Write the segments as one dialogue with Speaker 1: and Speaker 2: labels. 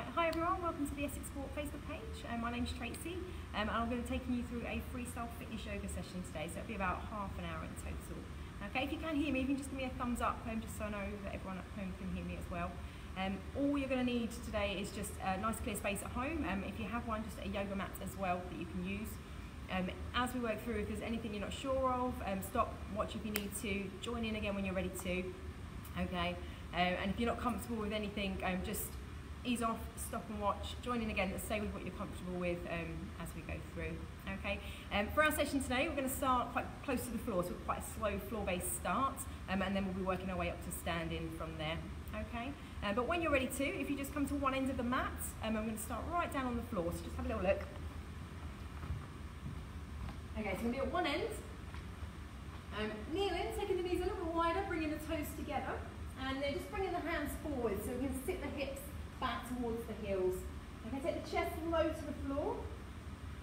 Speaker 1: Right, hi everyone, welcome to the Essex Sport Facebook page. My name's Tracy and I'm going to be taking you through a Freestyle Fitness Yoga session today, so it'll be about half an hour in total. Okay, if you can hear me, you can just give me a thumbs up just so I know that everyone at home can hear me as well. All you're going to need today is just a nice clear space at home. If you have one, just a yoga mat as well that you can use. As we work through, if there's anything you're not sure of, stop, watch if you need to, join in again when you're ready to. Okay, and if you're not comfortable with anything, just ease off, stop and watch, join in again, stay with what you're comfortable with as we go through. Okay, for our session today, we're going to start quite close to the floor, so quite a slow floor-based start, and then we'll be working our way up to standing from there. Okay, but when you're ready to, if you just come to one end of the mat, I'm going to start right down on the floor, so just have a little look. Okay, so we're going to be at one end, kneeling, taking the knees a little bit wider, bringing the toes together, and then just bringing the hands forward, so we can sit the hips back towards the heels. Okay, take the chest low to the floor,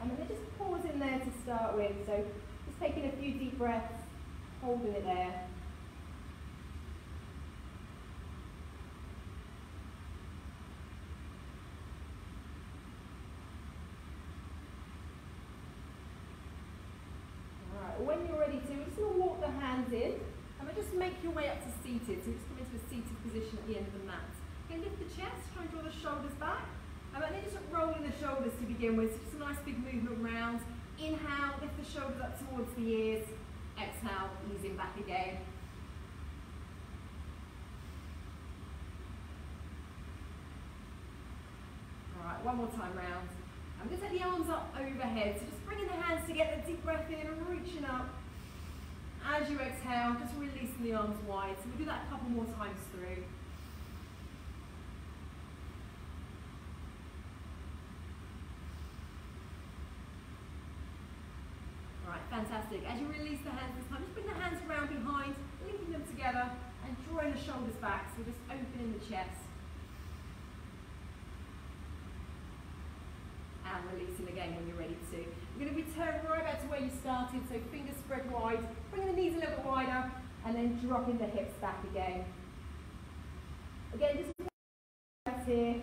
Speaker 1: and then just pause in there to start with. So just taking a few deep breaths, holding it there. Alright, when you're ready to, we're just going to walk the hands in, and we'll just make your way up to seated. So just come into a seated position at the end of the mat. Lift the chest, try and draw the shoulders back, and then just rolling the shoulders to begin with, so just a nice big movement round. Inhale, lift the shoulders up towards the ears, exhale, easing back again. Alright, one more time round. I'm going to take the arms up overhead, so just bringing the hands together, deep breath in and reaching up. As you exhale, just releasing the arms wide, so we'll do that a couple more times through. Fantastic. As you release the hands this time, just bring the hands around behind, linking them together and drawing the shoulders back, so just opening the chest. And releasing again when you're ready to. You're going to return right back to where you started, so fingers spread wide, bringing the knees a little bit wider, and then dropping the hips back again. Again, just breath here.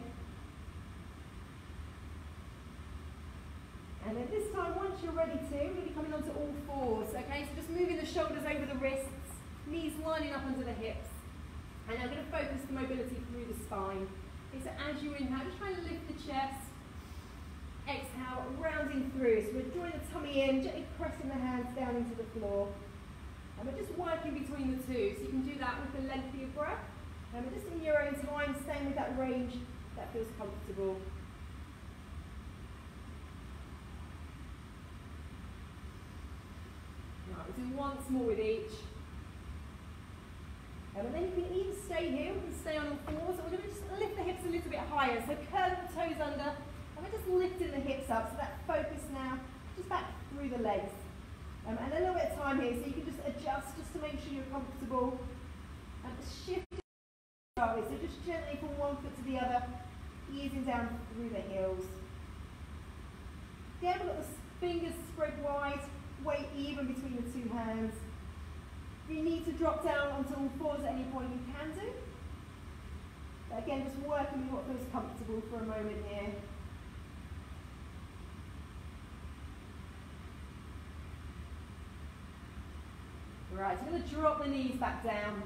Speaker 1: And then this time, once you're ready to, really coming onto all fours, okay? So just moving the shoulders over the wrists, knees lining up under the hips. And I'm going to focus the mobility through the spine. Okay, so as you inhale, just try and lift the chest. Exhale, rounding through. So we're drawing the tummy in, gently pressing the hands down into the floor. And we're just working between the two. So you can do that with the length of your breath. And we're just in your own time, staying with that range that feels comfortable. We'll do once more with each. And then you can even stay here, we can stay on all fours. So we're going to just lift the hips a little bit higher. So curl the toes under, and we're just lifting the hips up. So that focus now, just back through the legs. And a little bit of time here, so you can just adjust just to make sure you're comfortable. And just shift. So just gently from one foot to the other, easing down through the heels. Again, we've got the fingers spread wide. Weight even between the two hands. If you need to drop down onto all fours at any point, you can do. But again, just working with what feels comfortable for a moment here. Right, so I'm going to drop the knees back down.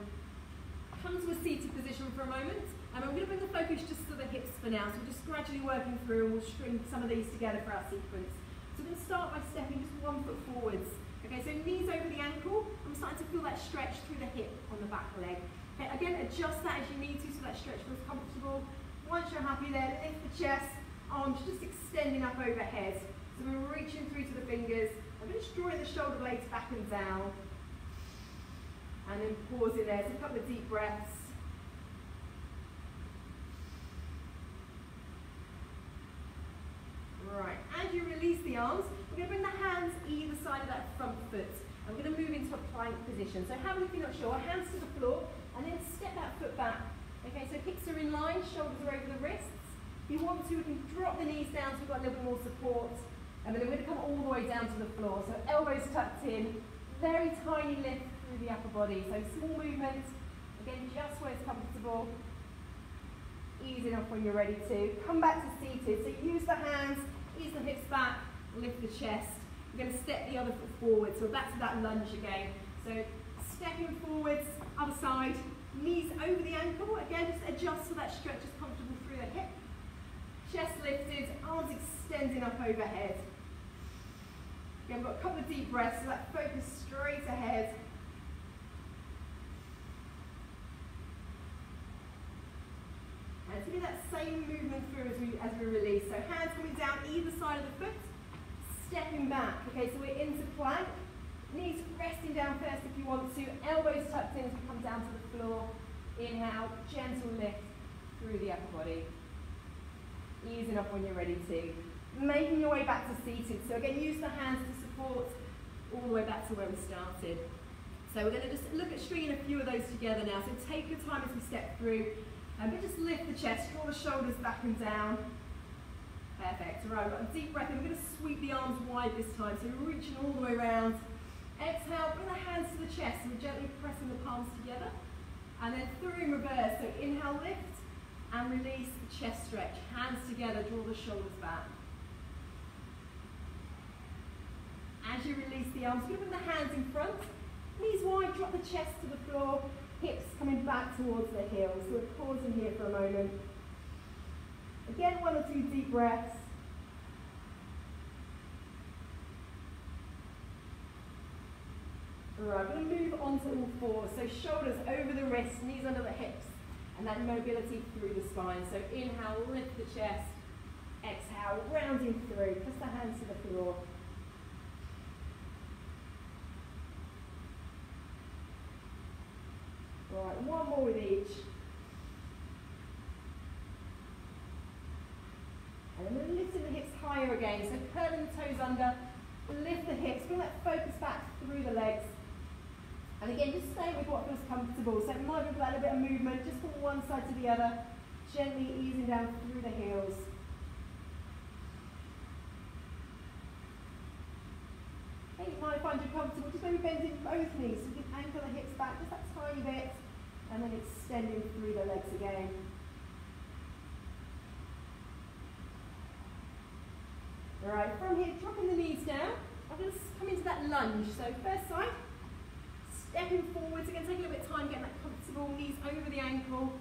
Speaker 1: Come to a seated position for a moment. And I'm going to bring the focus just to the hips for now. So we're just gradually working through, and we'll string some of these together for our sequence. So we're going to start by stepping just 1 foot forwards. Okay, so knees over the ankle. I'm starting to feel that stretch through the hip on the back leg. Okay, again, adjust that as you need to so that stretch feels comfortable. Once you're happy there, lift the chest, arms just extending up overhead. So we're reaching through to the fingers. I'm just drawing the shoulder blades back and down. And then pausing there, so a couple of deep breaths. Right, as you release the arms, we're going to bring the hands either side of that front foot. I'm going to move into a plank position. So have a look if you're not sure, hands to the floor, and then step that foot back. Okay, so hips are in line, shoulders are over the wrists. If you want to, we can drop the knees down so we've got a little bit more support. And then we're going to come all the way down to the floor. So elbows tucked in, very tiny lift through the upper body. So small movements, again, just where it's comfortable. Easing standing up when you're ready to. Come back to seated. So use the hands, ease the hips back, lift the chest. We're going to step the other foot forward. So we're back to that lunge again. So stepping forwards, other side, knees over the ankle. Again, just adjust so that stretch is comfortable through the hip. Chest lifted, arms extending up overhead. Again, we've got a couple of deep breaths, so that focus straight ahead. And to get that same movement through as we release. So hands coming down either side of the foot, stepping back. Okay, so we're into plank. Knees resting down first if you want to. Elbows tucked in as we come down to the floor. Inhale, gentle lift through the upper body. Easing up when you're ready to. Making your way back to seated. So again, use the hands to support all the way back to where we started. So we're going to just look at stringing a few of those together now. So take your time as we step through. But just lift the chest, draw the shoulders back and down. Perfect. Right, we've got a deep breath in. We're going to sweep the arms wide this time. So we're reaching all the way around. Exhale, bring the hands to the chest. So we're gently pressing the palms together. And then through in reverse. So inhale, lift. And release the chest stretch. Hands together, draw the shoulders back. As you release the arms, bring the hands in front. Knees wide, drop the chest to the floor. Hips coming back towards the heels. So we're pausing here for a moment. Again, 1 or 2 deep breaths. Alright, we're going to move on to all fours. So shoulders over the wrists, knees under the hips. And that mobility through the spine. So inhale, lift the chest. Exhale, rounding through. Press the hands to the floor. Right, one more with each. And then we're lifting the hips higher again. So curling the toes under, lift the hips, bring that focus back through the legs. And again, just stay with what feels comfortable. So it might be a little bit of movement, just from one side to the other, gently easing down through the heels. Okay, you might find you comfortable, just maybe bending both knees, so you can anchor the hips back just that tiny bit, and then extending through the legs again. Alright, from here, dropping the knees down, I'm going to come into that lunge. So first side, stepping forwards, again, take a little bit of time getting that comfortable, knees over the ankle,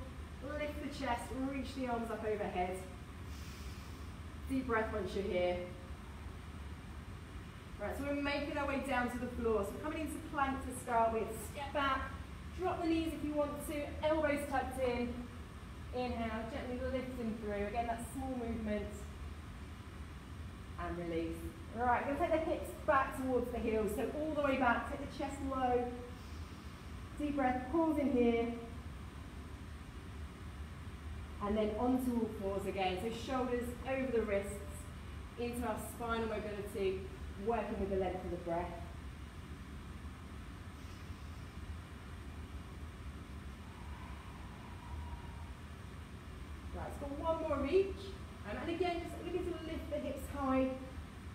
Speaker 1: lift the chest, reach the arms up overhead. Deep breath once you're here. Right, so we're making our way down to the floor. So we're coming into plank to start with. Step back, drop the knees if you want to, elbows tucked in. Inhale, gently lifting through. Again, that small movement. And release. Right, we're going to take the hips back towards the heels. So all the way back, take the chest low. Deep breath, pause in here. And then onto all fours again. So shoulders over the wrists, into our spinal mobility, working with the length of the breath. Right, so one more reach. And again, just looking to lift the hips high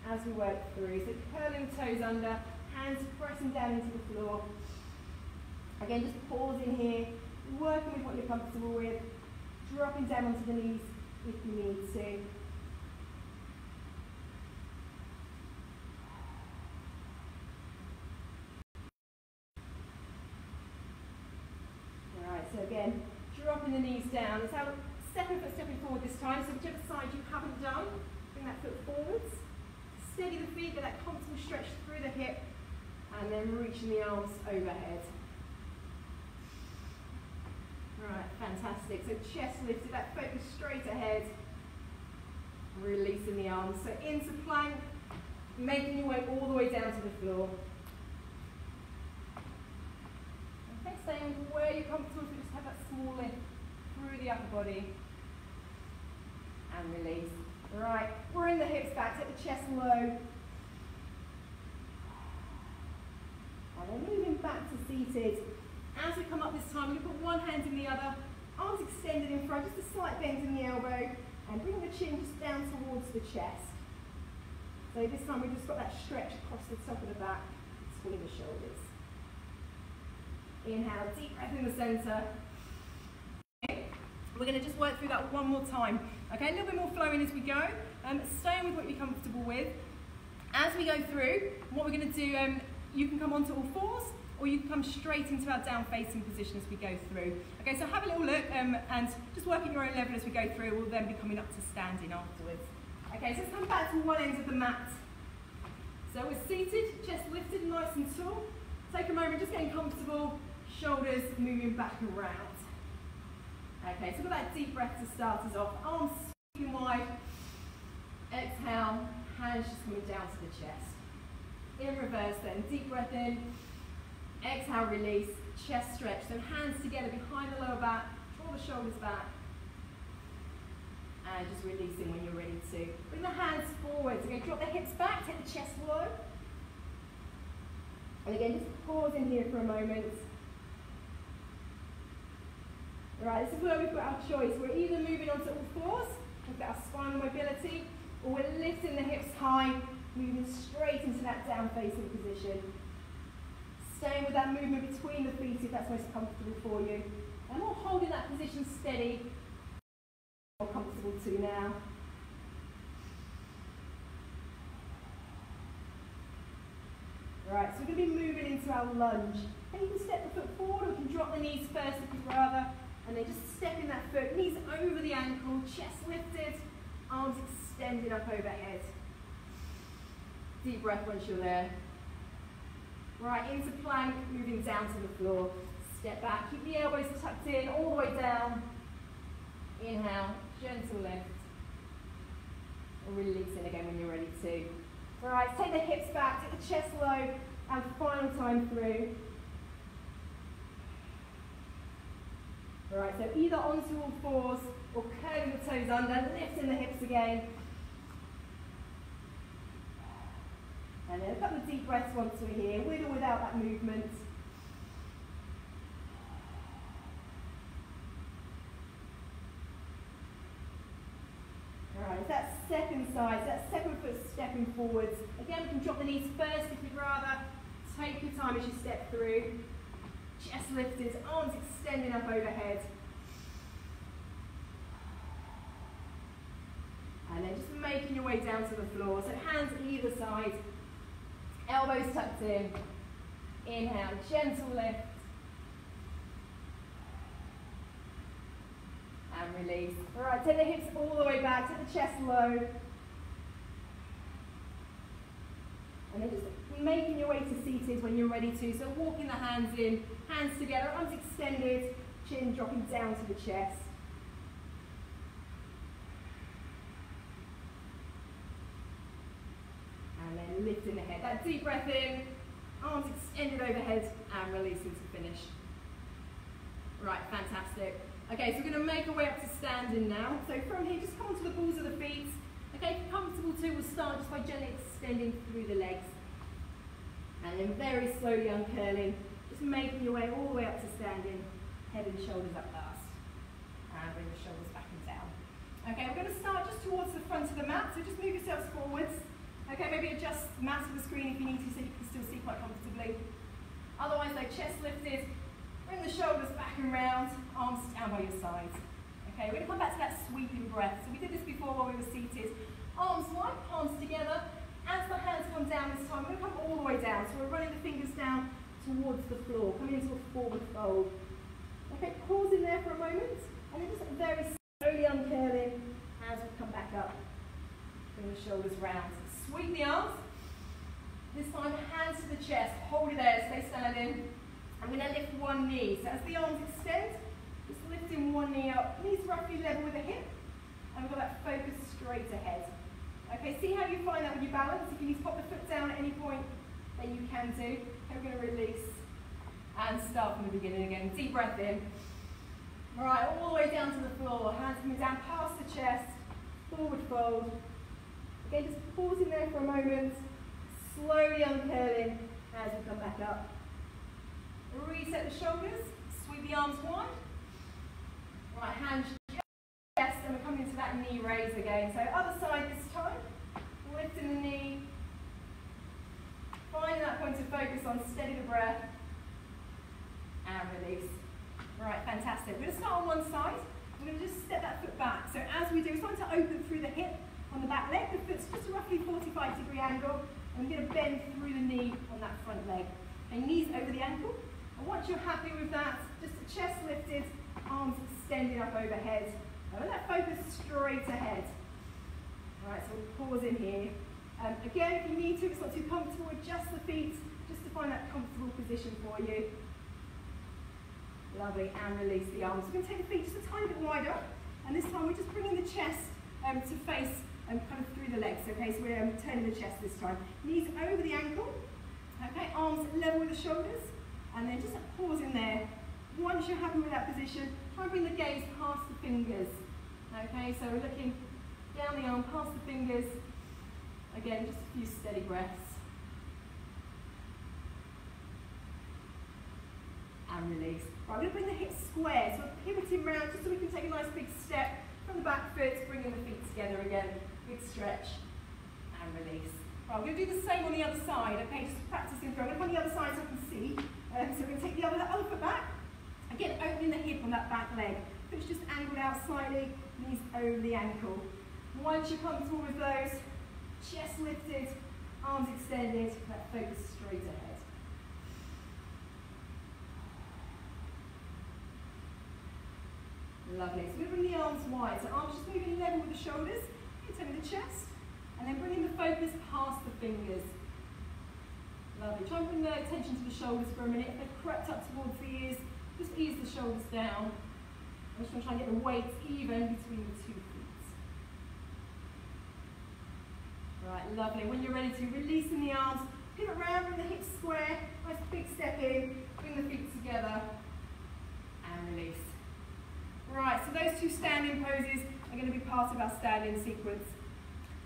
Speaker 1: as we work through. So curling toes under, hands pressing down into the floor. Again, just pausing here, working with what you're comfortable with, dropping down onto the knees if you need to. Alright, so again, dropping the knees down. It's our second foot stepping forward this time, so whichever side you haven't done, bring that foot forwards. Steady the feet, get that comfortable stretch through the hip, and then reaching the arms overhead. Right, fantastic. So chest lifted, that focus straight ahead. Releasing the arms. So into plank, making your way all the way down to the floor. Okay, staying where you're comfortable, so just have that small lift through the upper body. And release. Right, bring the hips back, take the chest low. And then moving back to seated. As we come up this time, we put one hand in the other, arms extended in front, just a slight bend in the elbow, and bring the chin just down towards the chest. So this time we've just got that stretch across the top of the back, between the shoulders. Inhale, deep breath in the center. We're going to just work through that one more time. Okay, a little bit more flowing as we go. Staying with what you're comfortable with. As we go through, what we're going to do, you can come onto all fours, or you can come straight into our down facing position as we go through. Okay, so have a little look and just work at your own level as we go through. We'll then be coming up to standing afterwards. Okay, so let's come back to one end of the mat. So we're seated, chest lifted, nice and tall. Take a moment, just getting comfortable, shoulders moving back around. Okay, so with that deep breath to start us off, arms sweeping wide. Exhale, hands just coming down to the chest. In reverse then, deep breath in. Exhale, release, chest stretch. So hands together behind the lower back, draw the shoulders back. And just releasing when you're ready to. Bring the hands forward. Again, drop the hips back, take the chest low. And again, just pause in here for a moment. Alright, this is where we've got our choice. We're either moving onto all fours, we've got our spinal mobility, or we're lifting the hips high, moving straight into that down facing position. Staying with that movement between the feet if that's most comfortable for you. And we're holding that position steady. More comfortable too now. Right, so we're going to be moving into our lunge. And you can step the foot forward, or you can drop the knees first if you'd rather. And then just stepping that foot, knees over the ankle, chest lifted, arms extended up overhead. Deep breath once you're there. Right, into plank, moving down to the floor. Step back, keep the elbows tucked in, all the way down. Inhale, gentle lift. Releasing again when you're ready to. Right, take the hips back, take the chest low, and final time through. Right, so either onto all fours, or curling the toes under, lifting the hips again. And then a couple of deep breaths once we're here, with or without that movement. Alright, that second side, that second foot stepping forwards. Again, we can drop the knees first if you'd rather. Take your time as you step through. Chest lifted, arms extending up overhead. And then just making your way down to the floor. So hands either side. Elbows tucked in. Inhale, gentle lift. And release. Alright, take the hips all the way back, take the chest low. And then just making your way to seated when you're ready to. So walking the hands in, hands together, arms extended, chin dropping down to the chest. And then lifting the head. That deep breath in, arms extended overhead, and releasing to finish. Right, fantastic. Okay, so we're going to make our way up to standing now. So from here, just come onto the balls of the feet. Okay, if you're comfortable too, we'll start just by gently extending through the legs. And then very slowly uncurling, just making your way all the way up to standing. Head and shoulders up last. And bring the shoulders back and down. Okay, we're going to start just towards the front of the mat, so just move yourselves forwards. Okay, maybe adjust the mat of the screen if you need to so you can still see quite comfortably. Otherwise, though, chest lifted. Bring the shoulders back and round, arms down by your sides. Okay, we're going to come back to that sweeping breath. So we did this before while we were seated. Arms wide, palms together. As the hands come down this time, we're going to come all the way down. So we're running the fingers down towards the floor, coming into a forward fold. Okay, pause in there for a moment, and then just very slowly uncurling as we come back up. Bring the shoulders round. Sweep the arms. This time, hands to the chest. Hold it there, stay standing. I'm going to lift one knee. So as the arms extend, just lifting one knee up. Knees roughly level with the hip. And we've got that focus straight ahead. Okay, see how you find that with your balance. If you need to pop the foot down at any point, then you can do. Okay, we're going to release. And start from the beginning again. Deep breath in. All right, all the way down to the floor. Hands coming down past the chest. Forward fold. Again, just pausing there for a moment. Slowly uncurling as we come back up. Reset the shoulders, sweep the arms wide. Right, hands chest, and we're coming into that knee raise again. So other side this time, lifting the knee. Finding that point of focus on steady the breath. And release. Right, fantastic. We're going to start on one side. we're going to just step that foot back. So as we do, it's starting to open through the hip on the back leg. The foot's just a roughly 45-degree angle. And we're going to bend through the knee on that front leg. And knees over the ankle. And once you're happy with that, just the chest lifted, arms extended up overhead. And let that focus straight ahead. All right, so we'll pause in here. Again, if you need to, if it's not too comfortable, adjust the feet just to find that comfortable position for you. Lovely, and release the arms. We're going to take the feet just a tiny bit wider, and this time we're just bringing the chest to face kind of through the legs. Okay, so we're turning the chest this time. Knees over the ankle. Okay, arms level with the shoulders, and then just pause in there. Once you're happy with that position, try and bring the gaze past the fingers. Okay, so we're looking down the arm, past the fingers. Again, just a few steady breaths. And release. Right, we're going to bring the hips square, so we're pivoting round just so we can take a nice big step from the back foot, bringing the feet together again. Big stretch and release. Right, we're going to do the same on the other side, okay, just practicing through. I'm going to come on the other side so I can see. So we're going to take the other foot back. Again, opening the hip on that back leg. Foot's just angled out slightly, knees over the ankle. Once you're comfortable with those, chest lifted, arms extended, that focus straight ahead. Lovely. So we're going to bring the arms wide. So arms just moving level with the shoulders, turning the chest, and then bringing the focus past the fingers. Lovely. Try and bring the attention to the shoulders for a minute. If they've crept up towards the ears, just ease the shoulders down. I'm just going to try and get the weight even between the two feet. Right, lovely. When you're ready to, releasing the arms, pivot round, bring the hips square, nice big step in, bring the feet together, and release. Right, so those two standing poses are going to be part of our standing sequence.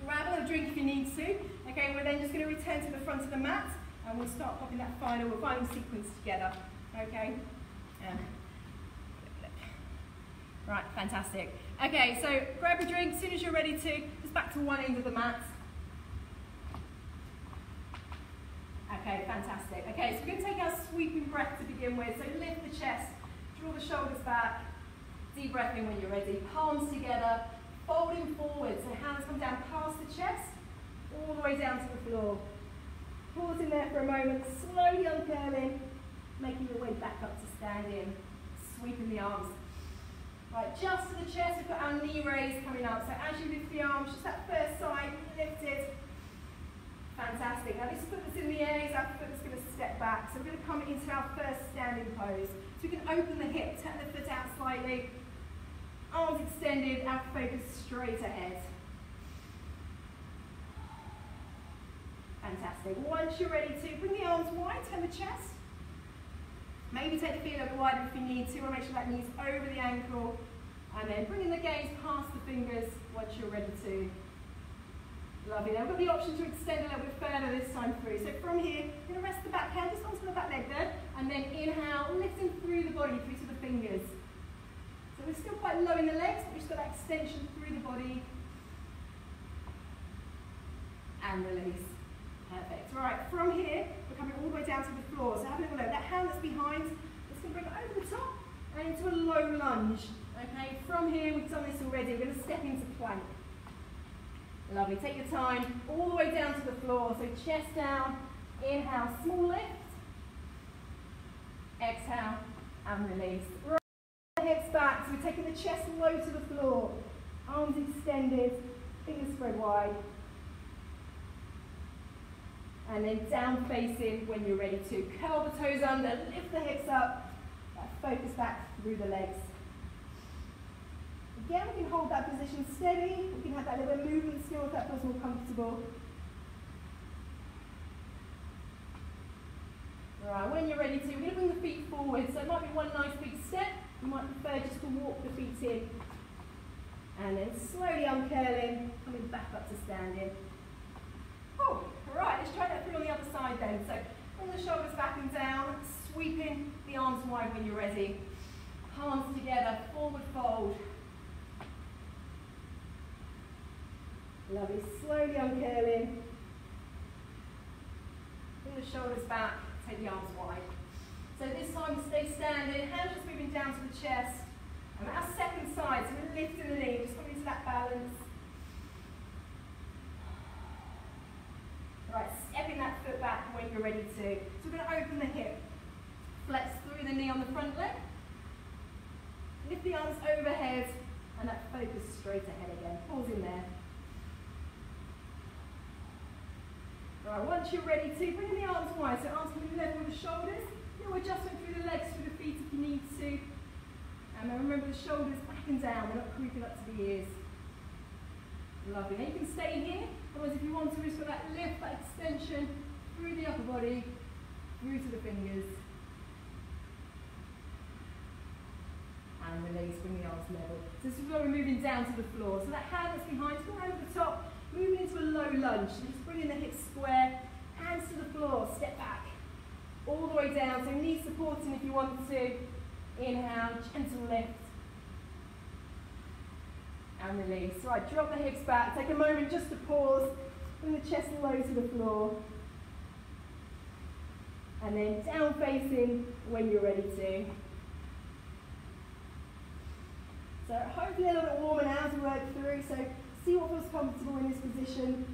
Speaker 1: Grab another drink if you need to. Okay, we're then just going to return to the front of the mat, and we'll start popping that final sequence together. Okay. Right, fantastic. Okay, so grab a drink as soon as you're ready to. Just back to one end of the mat. Okay, fantastic. Okay, so we're going to take our sweeping breath to begin with. So lift the chest, draw the shoulders back. Deep breath in when you're ready. Palms together, folding forward. So hands come down past the chest, all the way down to the floor. Pause in there for a moment, slowly uncurling, making your way back up to standing. Sweeping the arms. Right, just to the chest, we've got our knee raise coming up. So as you lift the arms, just that first side, lift it. Fantastic. Now this foot that's in the air is our foot that's going to step back. So we're going to come into our first standing pose. So we can open the hip, turn the foot out slightly. Arms extended, our focus straight ahead. Fantastic. Once you're ready to, bring the arms wide, turn the chest. Maybe take the feet a little bit wider if you need to. Make sure that knee's over the ankle. And then bringing the gaze past the fingers once you're ready to. Lovely. Now we've got the option to extend a little bit further this time through. So from here, you're going to rest the back hand just onto the back leg there. And then inhale, lifting through the body, through to the fingers. So we're still quite low in the legs, but we've just got that extension through the body. And release. Perfect. Right, from here, we're coming all the way down to the floor. So have a little look. That hand that's behind, it's going to bring it over the top and into a low lunge. Okay, from here, we've done this already. We're going to step into plank. Lovely. Take your time, all the way down to the floor. So chest down, inhale, small lift. Exhale, and release. Right, hips back. So we're taking the chest low to the floor. Arms extended, fingers spread wide. And then down facing when you're ready to. Curl the toes under, lift the hips up, focus back through the legs. Again, we can hold that position steady. We can have that little bit of movement still if that feels more comfortable. Right, when you're ready to, we're going to bring the feet forward. So it might be one nice big step. You might prefer just to walk the feet in. And then slowly uncurling, coming back up to standing. Oh, right, let's try that through on the other side then. So bring the shoulders back and down, sweeping the arms wide when you're ready. Palms together, forward fold. Lovely, slowly uncurling. Bring the shoulders back, take the arms wide. So this time stay standing, hands just moving down to the chest. And our second opposite side, so we're lifting the knee, just coming into that balance. Right, stepping that foot back when you're ready to. So we're going to open the hip, flex through the knee on the front leg, lift the arms overhead, and that focus straight ahead again. Pause in there. Right, once you're ready to, bring the arms wide, so arms coming level with the shoulders. Little adjustment through the legs, through the feet if you need to. And remember the shoulders back and down, we're not creeping up to the ears. Lovely. Now you can stay here, otherwise if you want to, just for that lift, that extension through the upper body, through to the fingers. And release, bring the arms level. So this is where we're moving down to the floor. So that hand that's behind, go over the top, moving into a low lunge. So just bringing the hips square, hands to the floor, step back. All the way down, so knees supporting if you want to. Inhale, gentle lift. And release. Right, drop the hips back. Take a moment just to pause. Bring the chest low to the floor. And then down facing when you're ready to. So hopefully a little bit warmer now as we work through. So see what feels comfortable in this position.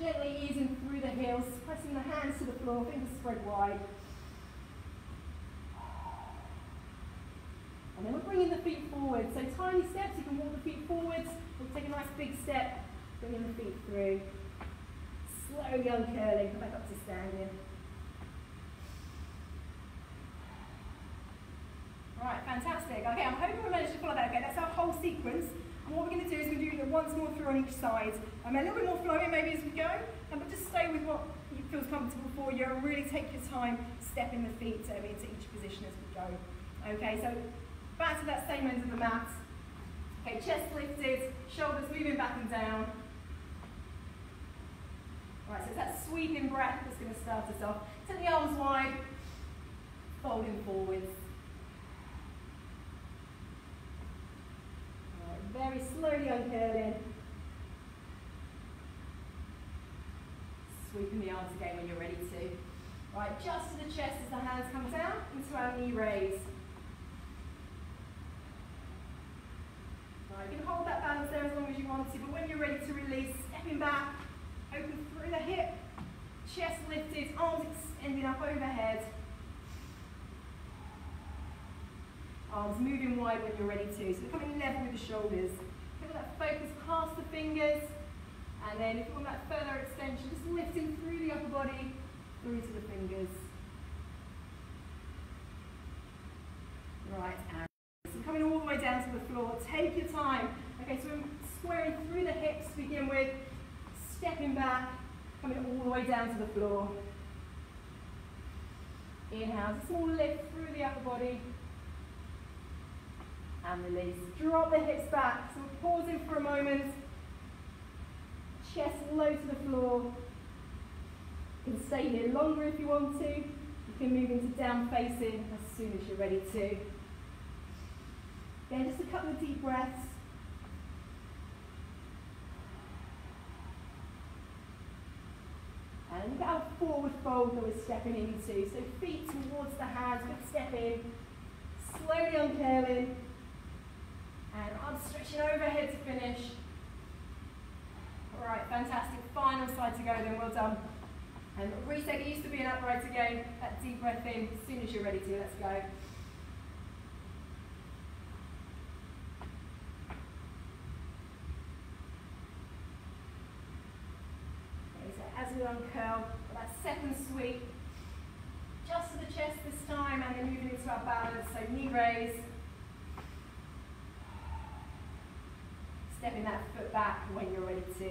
Speaker 1: Gently easing through the heels, pressing the hands to the floor, fingers spread wide. And then we're bringing the feet forward. So tiny steps, you can walk the feet forwards. We'll take a nice big step, bringing the feet through. Slowly uncurling, come back up to standing. Right, fantastic. Okay, I'm hoping we managed to follow that. Okay, that's our whole sequence. And what we're going to do is we're going to do it once more through on each side. A little bit more flowing maybe as we go, but just stay with what feels comfortable for you and really take your time stepping the feet into each position as we go. Okay, so back to that same end of the mat. Okay, chest lifted, shoulders moving back and down. Right, so it's that sweeping breath that's going to start us off. Take the arms wide, folding forwards. Very slowly uncurling. Sweeping the arms again when you're ready to. Right, just to the chest as the hands come down into our knee raise. Right, you can hold that balance there as long as you want to, but when you're ready to release, stepping back, open through the hip, chest lifted, arms extending up overhead. Arms moving wide when you're ready to. So coming level with the shoulders. Feel that focus past the fingers. And then if you want that further extension, just lifting through the upper body, through to the fingers. Right, and so coming all the way down to the floor. Take your time. Okay, so we're squaring through the hips to begin with. Stepping back, coming all the way down to the floor. Inhale, a small lift through the upper body. And release. Drop the hips back. So we're pausing for a moment. Chest low to the floor. You can stay here longer if you want to. You can move into down facing as soon as you're ready to. Again, just a couple of deep breaths. And look at our forward fold that we're stepping into. So feet towards the hands, good step in. Slowly uncurling. And arms stretching overhead to finish. All right, fantastic. Final side to go then, well done. And reset, it used to be an upright again. That deep breath in, as soon as you're ready to, let's go. Okay, so as we uncurl, that second sweep, just to the chest this time, and then moving into our balance, so knee raise. Stepping that foot back when you're ready to.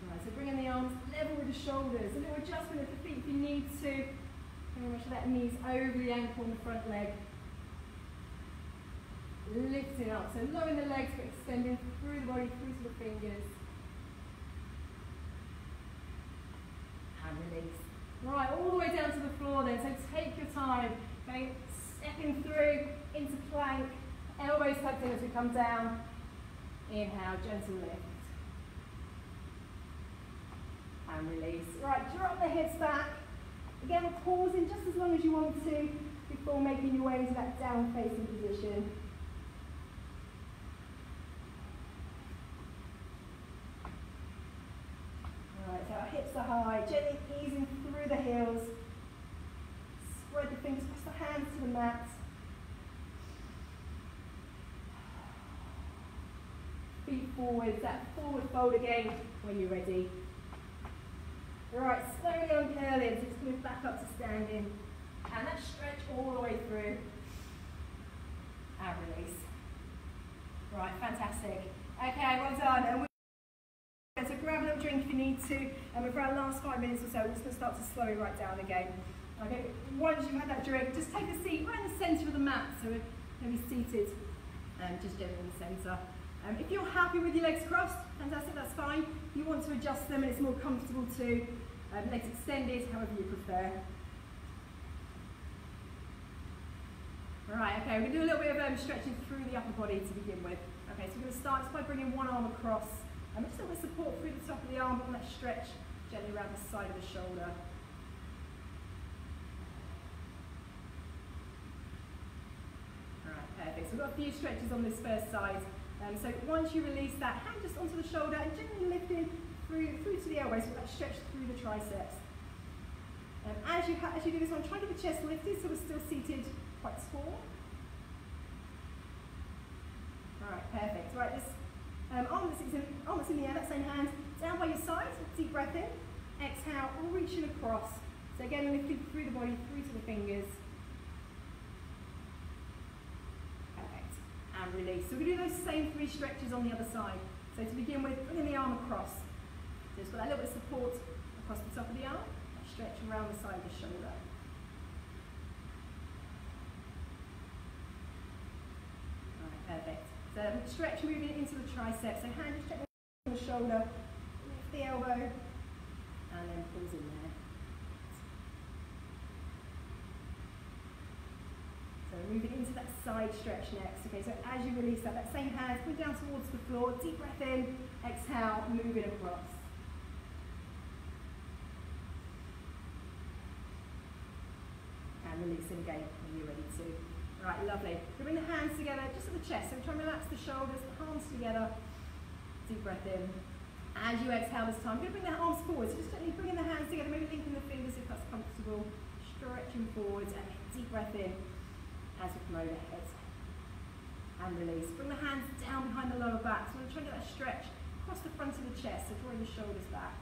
Speaker 1: Right, so bringing the arms level with the shoulders. A little adjustment at the feet if you need to. And make sure that knee's over the ankle and the front leg. Lifting up, so lowering the legs but extending through the body, through to the fingers. And release. Right, all the way down to the floor then, so take your time. Okay, stepping through into plank, elbows tucked in as we come down. Inhale, gentle lift. and release. Right, drop the hips back. Again, we're pausing just as long as you want to before making your way into that down facing position. Alright, so our hips are high, gently easing through the heels. Spread the fingers, press the hands to the mat. Feet forward, that forward fold again when you're ready. Alright, slowly uncurling, so just move back up to standing. And that stretch all the way through. And release. Right, fantastic. Okay, well done. And so grab a little drink if you need to. And for our last 5 minutes or so, we're just going to start to slow it right down again. Okay, once you've had that drink, just take a seat right in the centre of the mat. So we're going to be seated just gently in the centre. If you're happy with your legs crossed, fantastic, that's fine. If you want to adjust them and it's more comfortable too, legs extended, however you prefer. Alright, okay, we're going to do a little bit of stretching through the upper body to begin with. Okay, so we're going to start just by bringing one arm across. Just a little bit of support through the top of the arm, and that stretch gently around the side of the shoulder. Alright, perfect. So we've got a few stretches on this first side. So once you release that, hand just onto the shoulder and gently lifting through to the elbows, so that stretch through the triceps. As you do this one, try to keep the chest lifted so we're still seated quite tall. Alright, perfect. Right, this arm that's in the air, that same hand, down by your side, deep breath in, exhale, reaching across. So again, lifting through the body, through to the fingers. Perfect. And release. So we're going to do those same 3 stretches on the other side. So to begin with, bringing the arm across. So it's got that little bit of support across the top of the arm, that stretch around the side of the shoulder. Alright, perfect. So stretch moving into the triceps. So hand just check on the shoulder, lift the elbow, and then pulls in there. So moving into that side stretch next. Okay, so as you release that same hand, put down towards the floor, deep breath in, exhale, moving across. And releasing again when you're ready to. Right, lovely. We bring the hands together just at the chest. So we try and relax the shoulders, the palms together. Deep breath in. As you exhale this time, we're going to bring the arms forward. So just gently bringing the hands together, maybe linking the fingers if that's comfortable. Stretching forwards and deep breath in as we come overhead. And release. Bring the hands down behind the lower back. So we're trying to get that stretch across the front of the chest, so drawing the shoulders back.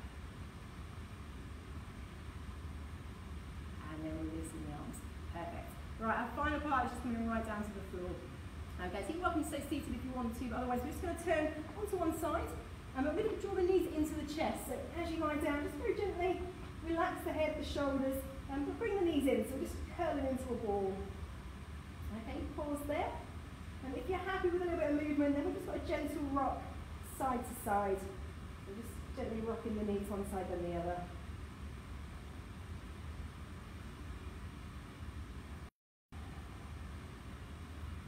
Speaker 1: And then releasing the arms. Perfect. Right, our final part is just moving right down to the floor. Okay, so you're welcome to stay seated if you want to, but otherwise we're just going to turn onto one side. And we're going to draw the knees into the chest. So as you lie down, just very gently relax the head, the shoulders, and bring the knees in. So just curling into a ball. Okay, pause there. And if you're happy with a little bit of movement, then we've just got a gentle rock side to side. So just gently rocking the knees one side then the other.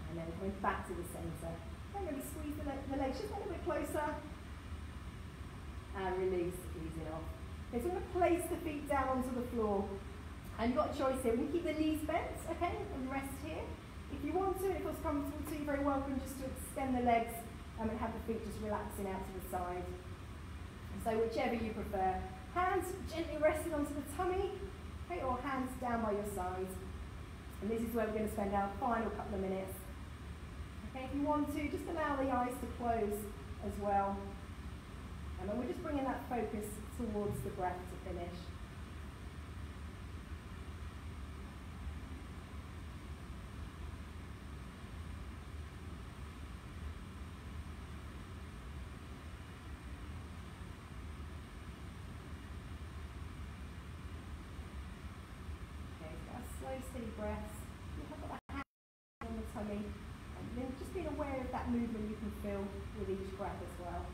Speaker 1: And then coming back to the centre. Then maybe squeeze the legs just a little bit closer. And release, easing off. Okay, so we're going to place the feet down onto the floor. And you've got a choice here. We can keep the knees bent, okay, and rest here. If you want to, if it feels comfortable to, you're very welcome just to extend the legs and have the feet just relaxing out to the side. So whichever you prefer. Hands gently resting onto the tummy, okay, or hands down by your sides. And this is where we're going to spend our final couple of minutes. Okay, if you want to, just allow the eyes to close as well. And then we're just bringing that focus towards the breath to finish. Okay, so our slow, steady breaths. You've got that hand on the tummy. And then just being aware of that movement you can feel with each breath as well.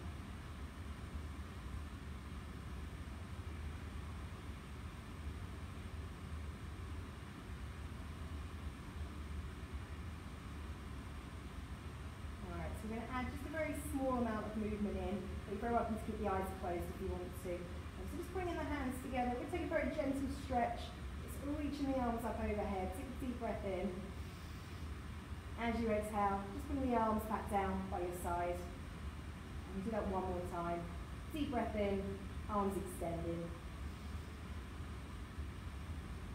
Speaker 1: We're going to add just a very small amount of movement in, but you're very welcome to keep the eyes closed if you want to. And so So just bringing the hands together. We're going to take a very gentle stretch. Just reaching the arms up overhead. Take a deep breath in. As you exhale, just bring the arms back down by your side. And do that one more time. Deep breath in, arms extended.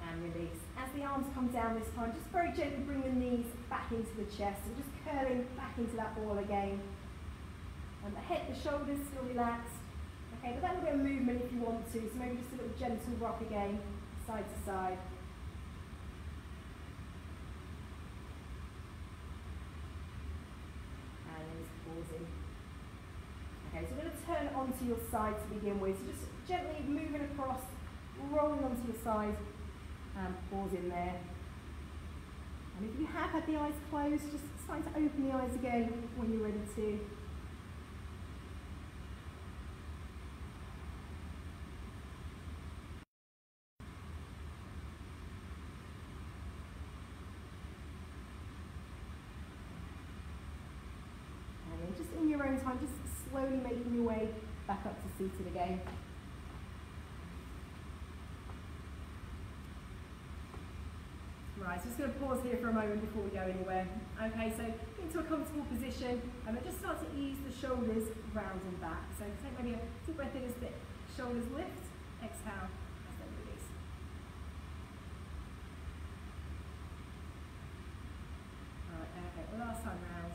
Speaker 1: And release. As the arms come down this time, just very gently bring the knees back into the chest. So just curling back into that ball again. And the head, the shoulders still relaxed. Okay, but that little bit of movement if you want to. So maybe just a little gentle rock again, side to side. And then just pausing. Okay, so we're going to turn onto your side to begin with. So just gently moving across, rolling onto your side. And pause in there. And if you have had the eyes closed, just start to open the eyes again when you're ready to. And then just in your own time, just slowly making your way back up to seated again. Right, so just going to pause here for a moment before we go anywhere. Okay, so into a comfortable position, and just start to ease the shoulders round and back. So take maybe a deep breath in as the shoulders lift, exhale, and then release. Alright, okay, last time round.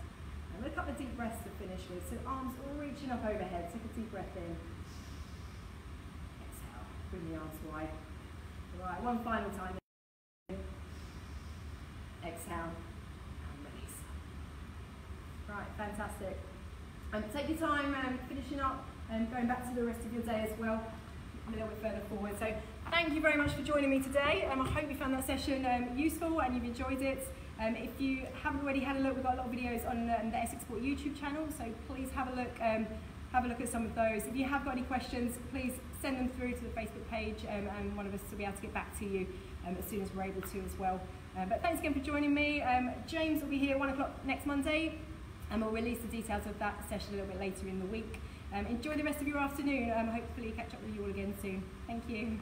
Speaker 1: And a couple of deep breaths to finish with. So arms all reaching up overhead, take a deep breath in. Exhale, bring the arms wide. Alright, one final time. Exhale and release. Right, fantastic. Take your time finishing up and going back to the rest of your day as well, a little bit further forward. So thank you very much for joining me today. I hope you found that session useful and you've enjoyed it. If you haven't already had a look, we've got a lot of videos on the Essex Sport YouTube channel, so please have a look at some of those. If you have got any questions, please send them through to the Facebook page and one of us will be able to get back to you as soon as we're able to as well. But thanks again for joining me. James will be here at 1 o'clock next Monday, and we'll release the details of that session a little bit later in the week. Enjoy the rest of your afternoon. Hopefully catch up with you all again soon. Thank you.